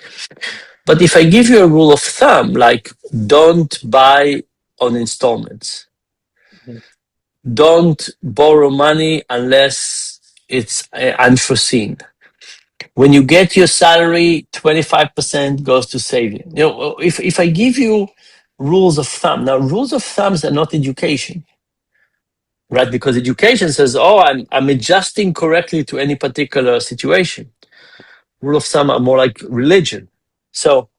But if I give you a rule of thumb, like don't buy on installments, Mhm. don't borrow money unless it's unforeseen. When you get your salary, 25% goes to saving. If I give you rules of thumb, now rules of thumbs are not education, right? Because education says, oh, I'm adjusting correctly to any particular situation. Rule of thumb are more like religion. So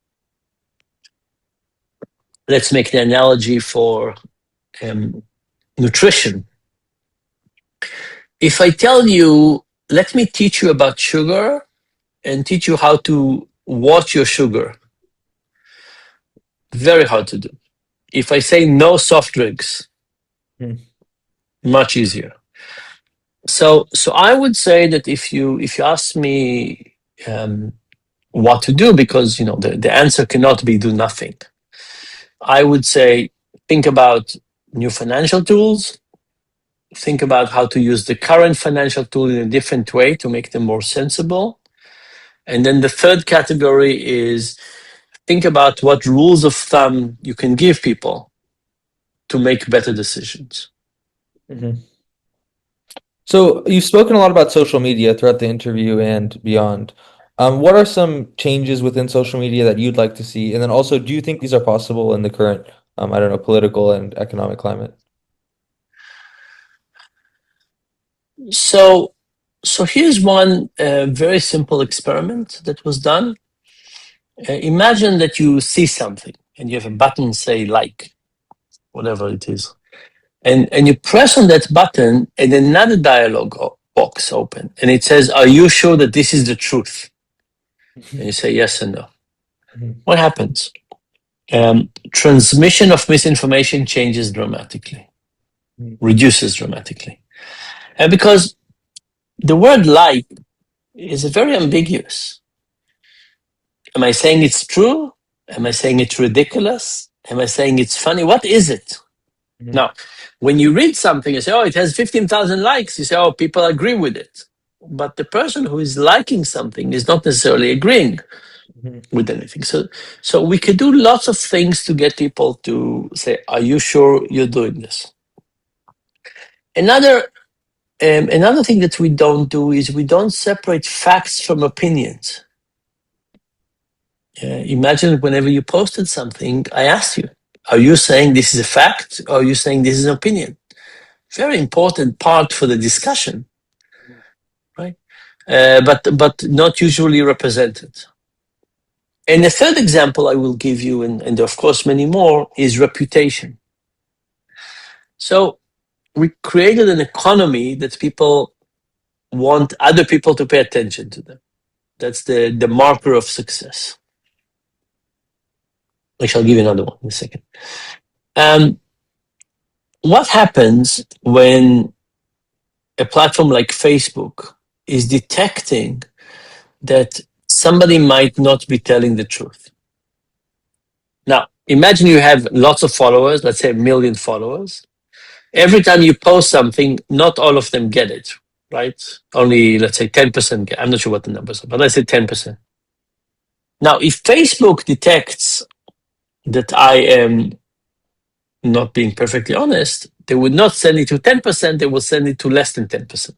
let's make the analogy for nutrition. If I tell you, let me teach you about sugar and teach you how to watch your sugar, very hard to do. If I say no soft drinks, Mhm. much easier. So I would say that if you ask me what to do, because the answer cannot be do nothing, I would say think about new financial tools, think about how to use the current financial tool in a different way to make them more sensible. And then the third category is think about what rules of thumb you can give people to make better decisions. Mhm. So you've spoken a lot about social media throughout the interview and beyond. What are some changes within social media that you'd like to see? And then also, do you think these are possible in the current, I don't know, political and economic climate? So here's one very simple experiment that was done. Imagine that you see something and you have a button, say like, whatever it is. And you press on that button and another dialog box open and it says, are you sure that this is the truth? And you say yes and no. Mhm. What happens? Transmission of misinformation changes dramatically, reduces dramatically. And because the word like is very ambiguous. Am I saying it's true? Am I saying it's ridiculous? Am I saying it's funny? What is it? Now, when you read something, you say, oh, it has 15,000 likes. You say, oh, people agree with it. But the person who is liking something is not necessarily agreeing with anything. So we could do lots of things to get people to say, are you sure you're doing this? Another thing that we don't do is we don't separate facts from opinions. Imagine whenever you posted something, I asked you, are you saying this is a fact or are you saying this is an opinion? Very important part for the discussion, right? But not usually represented. And the third example I will give you, and of course many more, is reputation. So we created an economy that people want other people to pay attention to them. That's the marker of success. I shall give you another one in a second. What happens when a platform like Facebook is detecting that somebody might not be telling the truth? Now, imagine you have lots of followers, let's say 1 million followers. Every time you post something, not all of them get it, right? Only, let's say 10% get. I'm not sure what the numbers are, but let's say 10%. Now, if Facebook detects that I am not being perfectly honest, they would not send it to 10%, they will send it to less than 10%.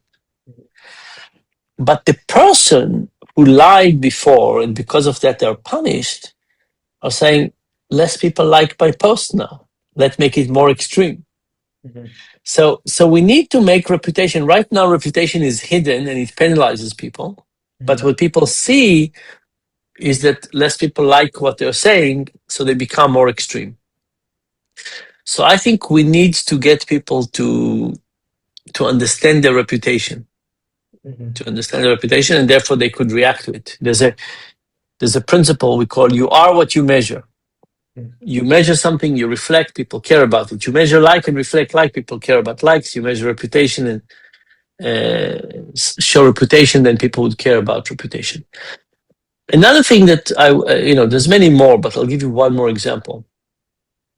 But the person who lied before, and because of that they're punished, are saying, less people like my post now. Let's make it more extreme. So we need to make reputation. Right now, reputation is hidden and it penalizes people. But what people see is that less people like what they're saying, so they become more extreme. So I think we need to get people to understand their reputation, and therefore they could react to it. There's a principle we call you are what you measure. You measure something, you reflect, people care about it. You measure like and reflect like, people care about likes. You measure reputation and show reputation, then people would care about reputation. Another thing that there's many more, but I'll give you one more example.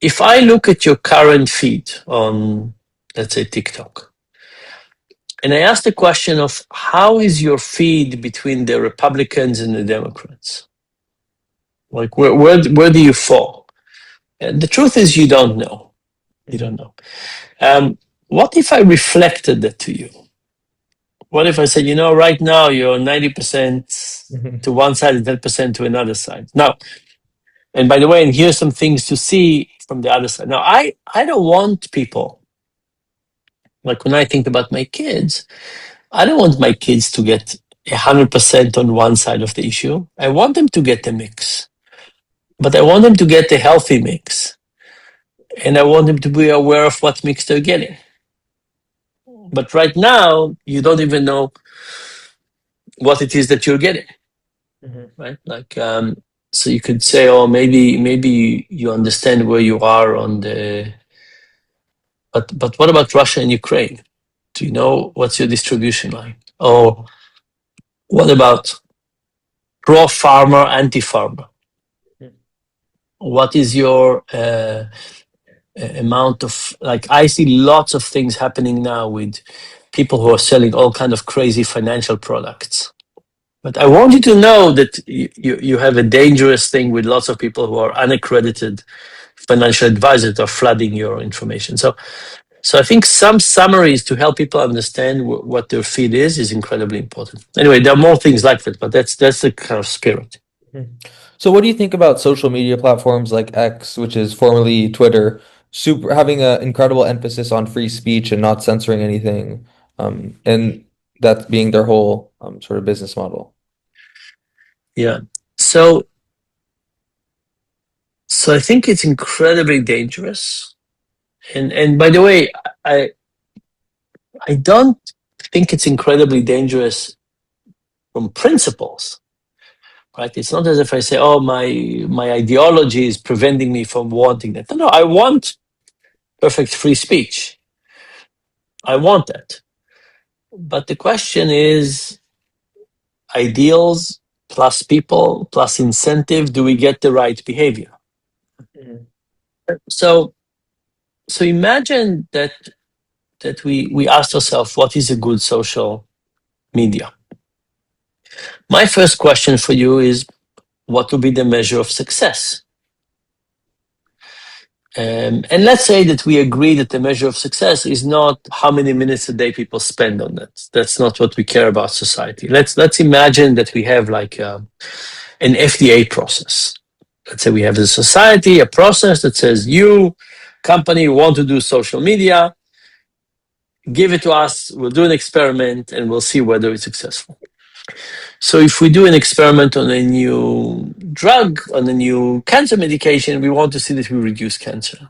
If I look at your current feed on, let's say, TikTok, and I ask the question of how is your feed between the Republicans and the Democrats? Like where do you fall? And the truth is you don't know. You don't know. What if I reflected that to you? What if I said, right now you're 90% to one side and 10% to another side? Now, and by the way, and here's some things to see from the other side. Now, I don't want people, like when I think about my kids, I don't want my kids to get 100% on one side of the issue. I want them to get a mix, but I want them to get a healthy mix. And I want them to be aware of what mix they're getting. But right now, you don't even know what it is that you're getting, right? Like, so you could say, oh, maybe you understand where you are on the. But what about Russia and Ukraine? Do you know what's your distribution line? Or what about pro-farmer, anti-farmer? What is your amount of, like, I see lots of things happening now with people who are selling all kind of crazy financial products. But I want you to know that you have a dangerous thing with lots of people who are unaccredited financial advisors that are flooding your information. So I think some summaries to help people understand what their feed is incredibly important. Anyway, there are more things like that, but that's the kind of spirit. So what do you think about social media platforms like X, which is formerly Twitter, having an incredible emphasis on free speech and not censoring anything, and that being their whole sort of business model? Yeah. So I think it's incredibly dangerous. And by the way, I don't think it's incredibly dangerous from principles. right? It's not as if I say, oh, my ideology is preventing me from wanting that. No, I want perfect free speech. I want that. But the question is ideals plus people plus incentive, do we get the right behavior? Mhm. So imagine that we asked ourselves, what is a good social media? My first question for you is, what will be the measure of success? And let's say that we agree that the measure of success is not how many minutes a day people spend on that. That's not what we care about society. Let's imagine that we have like an FDA process. Let's say we have a society, a process that says, you company want to do social media, give it to us, we'll do an experiment and we'll see whether it's successful. So if we do an experiment on a new drug, on a new cancer medication, we want to see that we reduce cancer.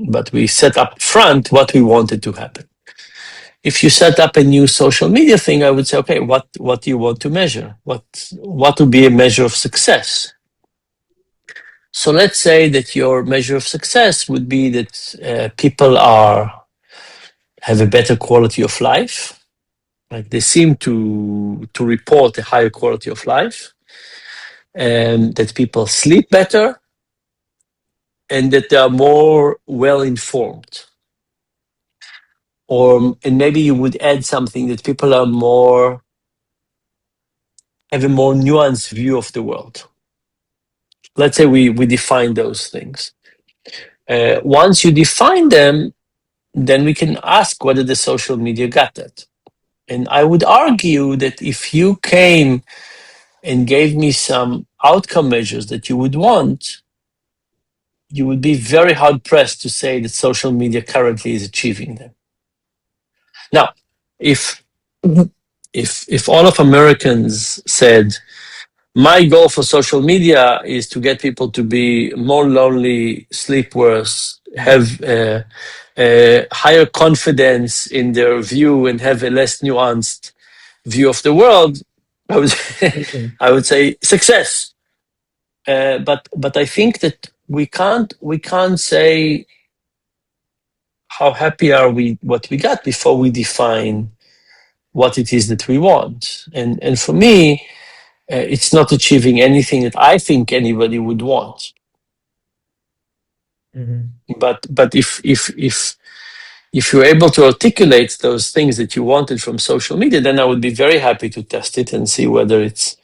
But we set up front what we wanted to happen. If you set up a new social media thing, I would say, okay, what do you want to measure? What would be a measure of success? So let's say that your measure of success would be that people have a better quality of life. Like they seem to report a higher quality of life, and that people sleep better, and that they are more well informed. And maybe you would add something that people have a more nuanced view of the world. Let's say we define those things. Once you define them, then we can ask whether the social media got that. And I would argue that if you came and gave me some outcome measures that you would want, you would be very hard pressed to say that social media currently is achieving them. Now, if all of Americans said, my goal for social media is to get people to be more lonely, sleep worse, have higher confidence in their view, and have a less nuanced view of the world, I would I would say success. But I think that we can't say how happy are we what we got before we define what it is that we want. And for me, it's not achieving anything that I think anybody would want. Mhm. But if you're able to articulate those things that you wanted from social media, then I would be very happy to test it and see whether it's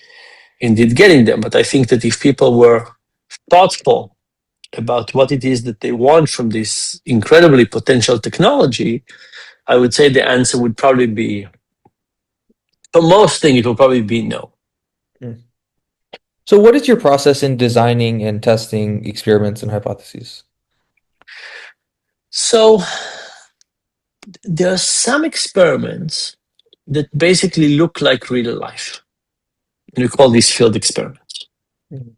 indeed getting them. But I think that if people were thoughtful about what it is that they want from this incredibly potential technology, I would say the answer would probably be, for most things, it will probably be no. Mm. So what is your process in designing and testing experiments and hypotheses? So there are some experiments that basically look like real life. And we call these field experiments. Mhm.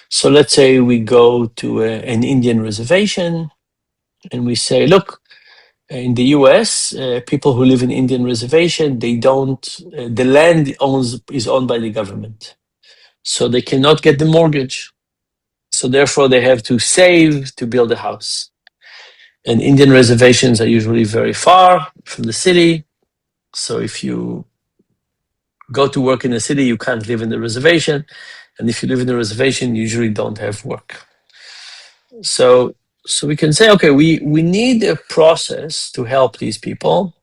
So let's say we go to an Indian reservation and we say, look, in the US, people who live in Indian reservation, they don't, the land is owned by the government. So they cannot get the mortgage. So therefore they have to save to build a house. And Indian reservations are usually very far from the city. So if you go to work in the city, you can't live in the reservation. And if you live in the reservation, you usually don't have work. So we can say, okay, we need a process to help these people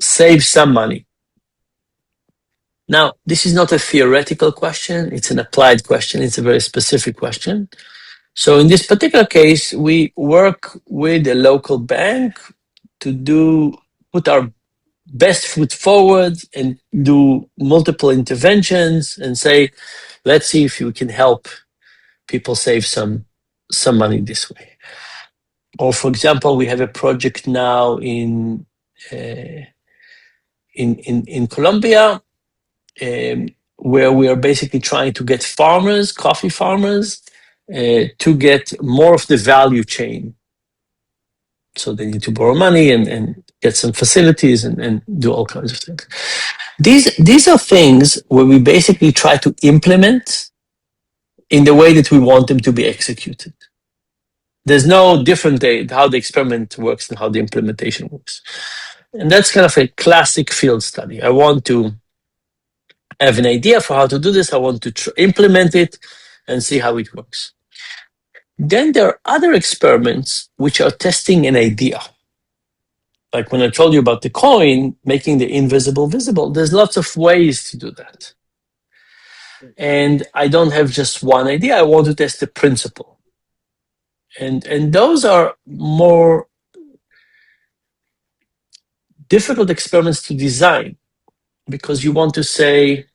save some money. Now, this is not a theoretical question, it's an applied question, it's a very specific question. So in this particular case, we work with a local bank to put our best foot forward and do multiple interventions and say, let's see if you can help people save some money this way. Or for example, we have a project now in Colombia, where we are basically trying to get coffee farmers, to get more of the value chain. So they need to borrow money and get some facilities and do all kinds of things. These are things where we basically try to implement in the way that we want them to be executed. There's no different way how the experiment works and how the implementation works. And that's kind of a classic field study. I want to have an idea for how to do this. I want to implement it and see how it works. Then there are other experiments which are testing an idea. Like when I told you about the coin, making the invisible visible, there's lots of ways to do that. And I don't have just one idea. I want to test the principle. And those are more difficult experiments to design because you want to say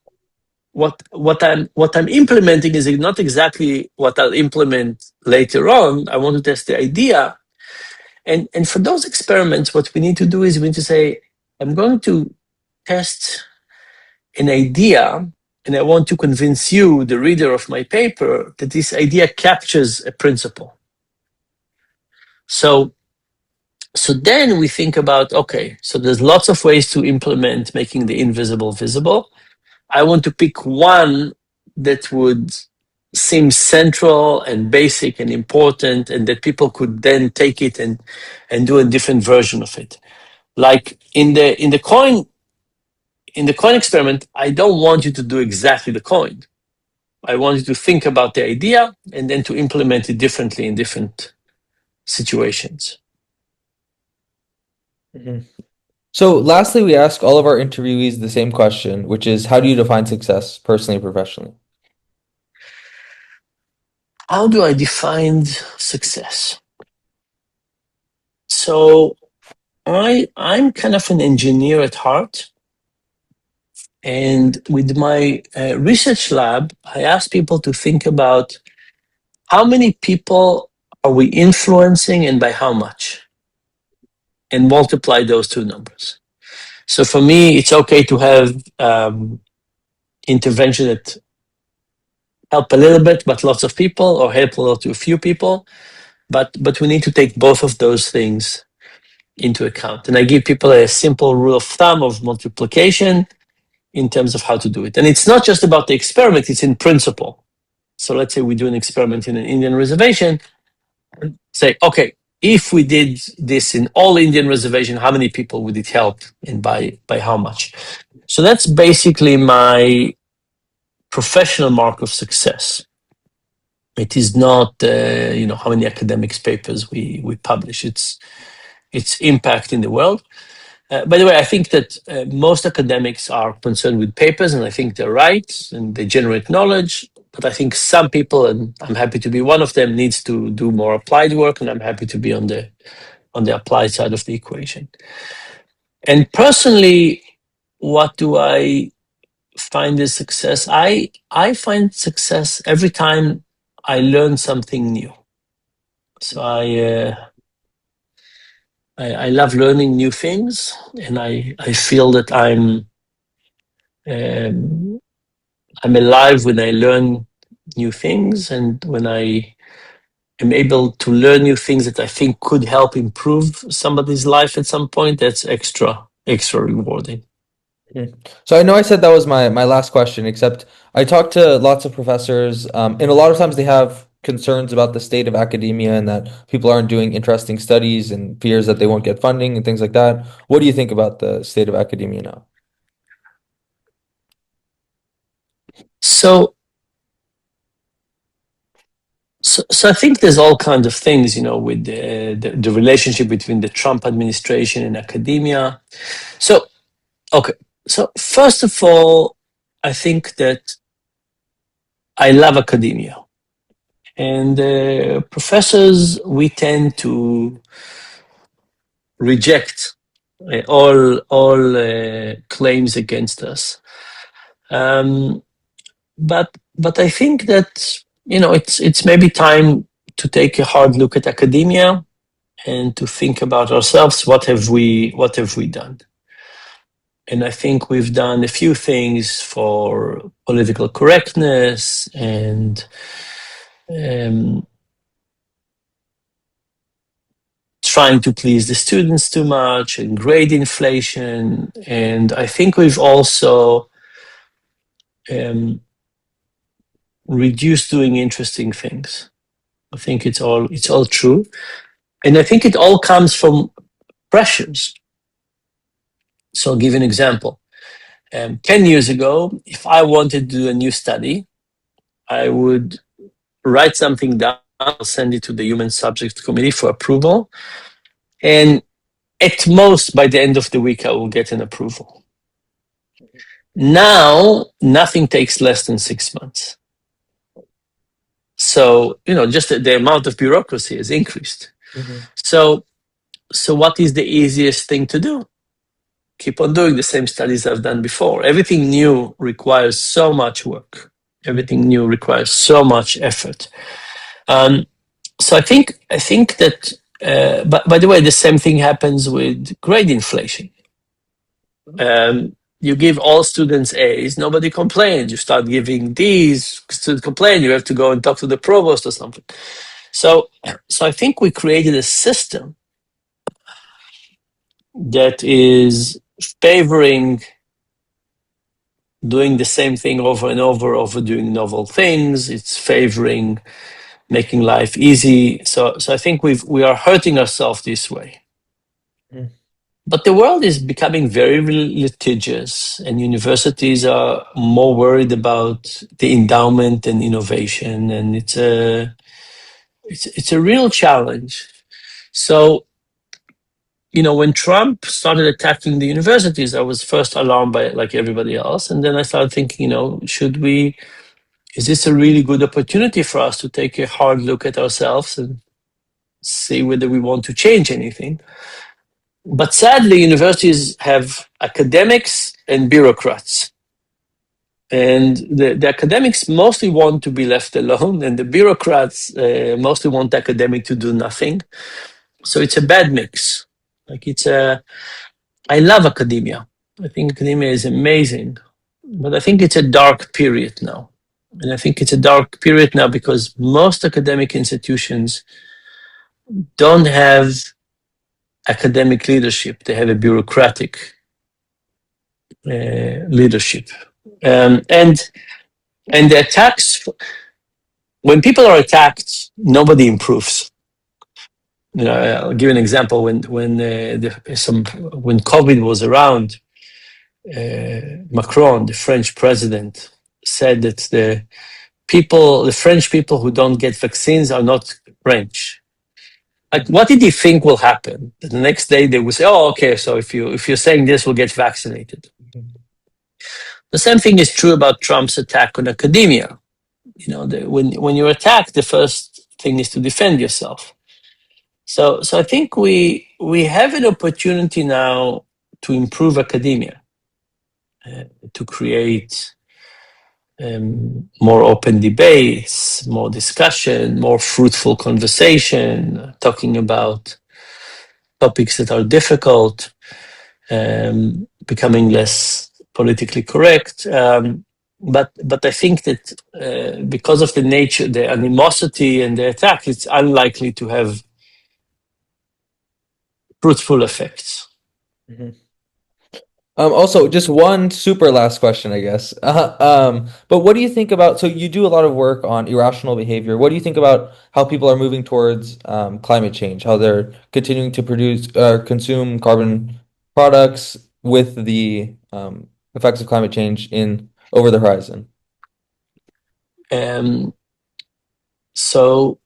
what I'm implementing is not exactly what I'll implement later on. I want to test the idea. And for those experiments, what we need to do is we need to say, I'm going to test an idea, and I want to convince you, the reader of my paper, that this idea captures a principle. So then we think about, okay, so there's lots of ways to implement making the invisible visible. I want to pick one that would seem central and basic and important, and that people could then take it and do a different version of it. Like in the coin experiment, I don't want you to do exactly the coin. I want you to think about the idea and then to implement it differently in different situations. Mm-hmm. So lastly, we ask all of our interviewees the same question, which is how do you define success personally and professionally? How do I define success? So I'm kind of an engineer at heart. And with my research lab, I ask people to think about how many people are we influencing and by how much, and multiply those two numbers. So for me, it's okay to have intervention that help a little bit, but lots of people, or help a lot to a few people. But we need to take both of those things into account. And I give people a simple rule of thumb of multiplication in terms of how to do it. And it's not just about the experiment, it's in principle. So let's say we do an experiment in an Indian reservation, say, okay, if we did this in all Indian reservation, how many people would it help and by how much? So that's basically my professional mark of success. It is not, how many academics papers we publish. It's impact in the world. By the way, I think that most academics are concerned with papers, and I think they're right, and they generate knowledge. But I think some people, and I'm happy to be one of them, needs to do more applied work, and I'm happy to be on the applied side of the equation. And personally, what do I find as success? I find success every time I learn something new. So I love learning new things, and I feel that I'm alive when I learn new things, and when I am able to learn new things that I think could help improve somebody's life at some point. That's extra rewarding. Mhm. So I know I said that was my last question, except I talked to lots of professors, and a lot of times they have concerns about the state of academia and that people aren't doing interesting studies and fears that they won't get funding and things like that. What do you think about the state of academia now? So I think there's all kinds of things, with the relationship between the Trump administration and academia. So, okay. So first of all, I think that I love academia. And professors, we tend to reject all claims against us. But I think that it's maybe time to take a hard look at academia and to think about ourselves. What have we done? And I think we've done a few things for political correctness and trying to please the students too much and grade inflation. And I think we've also reduced doing interesting things. I think it's all true. And I think it all comes from pressures. So I'll give you an example. 10 years ago, if I wanted to do a new study, I would write something down, I'll send it to the Human Subject Committee for approval. And at most, by the end of the week, I will get an approval. Now, nothing takes less than 6 months. So, just the amount of bureaucracy has increased. Mm-hmm. So what is the easiest thing to do? Keep on doing the same studies I've done before. Everything new requires so much work. Everything new requires so much effort. So I think that, but by the way, the same thing happens with grade inflation. You give all students A's, nobody complains. You start giving D's, students complain. You have to go and talk to the provost or something. So I think we created a system that is favoring doing the same thing over and over doing novel things. It's favoring making life easy. So I think we are hurting ourselves this way. Mm. But the world is becoming very litigious, and universities are more worried about the endowment and innovation, and it's a real challenge. So, when Trump started attacking the universities, I was first alarmed by it, like everybody else, and then I started thinking, is this a really good opportunity for us to take a hard look at ourselves and see whether we want to change anything? But sadly, universities have academics and bureaucrats. And the academics mostly want to be left alone, and the bureaucrats mostly want the academic to do nothing. So it's a bad mix. I love academia. I think academia is amazing, but I think it's a dark period now. And I think it's a dark period now because most academic institutions don't have academic leadership. They have a bureaucratic leadership. And the attacks, when people are attacked, nobody improves. I'll give you an example. When COVID was around, Macron, the French president, said that the French people who don't get vaccines are not French. Like, what did he think will happen? The next day they will say, "Oh, okay, so if you're saying this, we'll get vaccinated." The same thing is true about Trump's attack on academia. When you're attacked, the first thing is to defend yourself. So I think we have an opportunity now to improve academia, to create more open debates, more discussion, more fruitful conversation, talking about topics that are difficult, becoming less politically correct. But I think that because of the nature, the animosity and the attack, it's unlikely to have fruitful effects. Mm-hmm. Also, just one super last question, I guess. But what do you think about, so you do a lot of work on irrational behavior. What do you think about how people are moving towards climate change, how they're continuing to consume carbon products with the effects of climate change over the horizon? So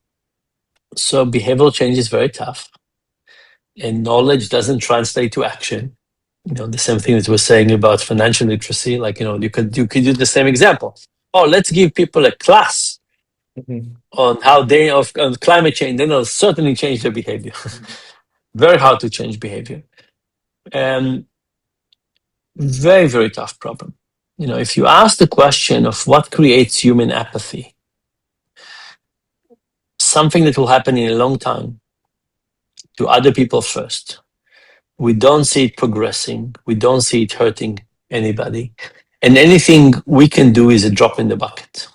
behavioral change is very tough, and knowledge doesn't translate to action. The same thing that we're saying about financial literacy. Like, you could do the same example. Oh, let's give people a class on how on climate change. Then they'll certainly change their behavior. Very hard to change behavior. Very, very tough problem. If you ask the question of what creates human apathy, something that will happen in a long time to other people first. We don't see it progressing. We don't see it hurting anybody. And anything we can do is a drop in the bucket.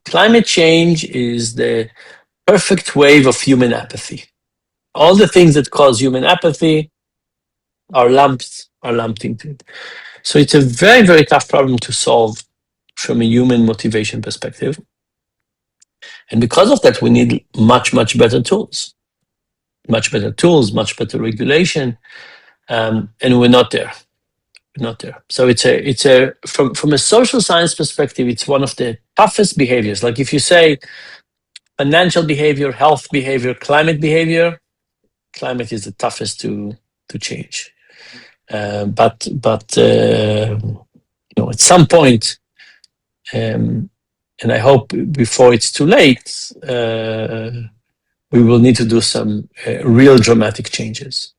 Climate change is the perfect wave of human apathy. All the things that cause human apathy are lumped into it. So it's a very, very tough problem to solve from a human motivation perspective. And because of that, we need much, much better tools, much better regulation. And we're not there. We're not there. So it's a from a social science perspective, it's one of the toughest behaviors. Like if you say financial behavior, health behavior, climate behavior, climate is the toughest to change. But at some point, and I hope before it's too late, we will need to do some real dramatic changes.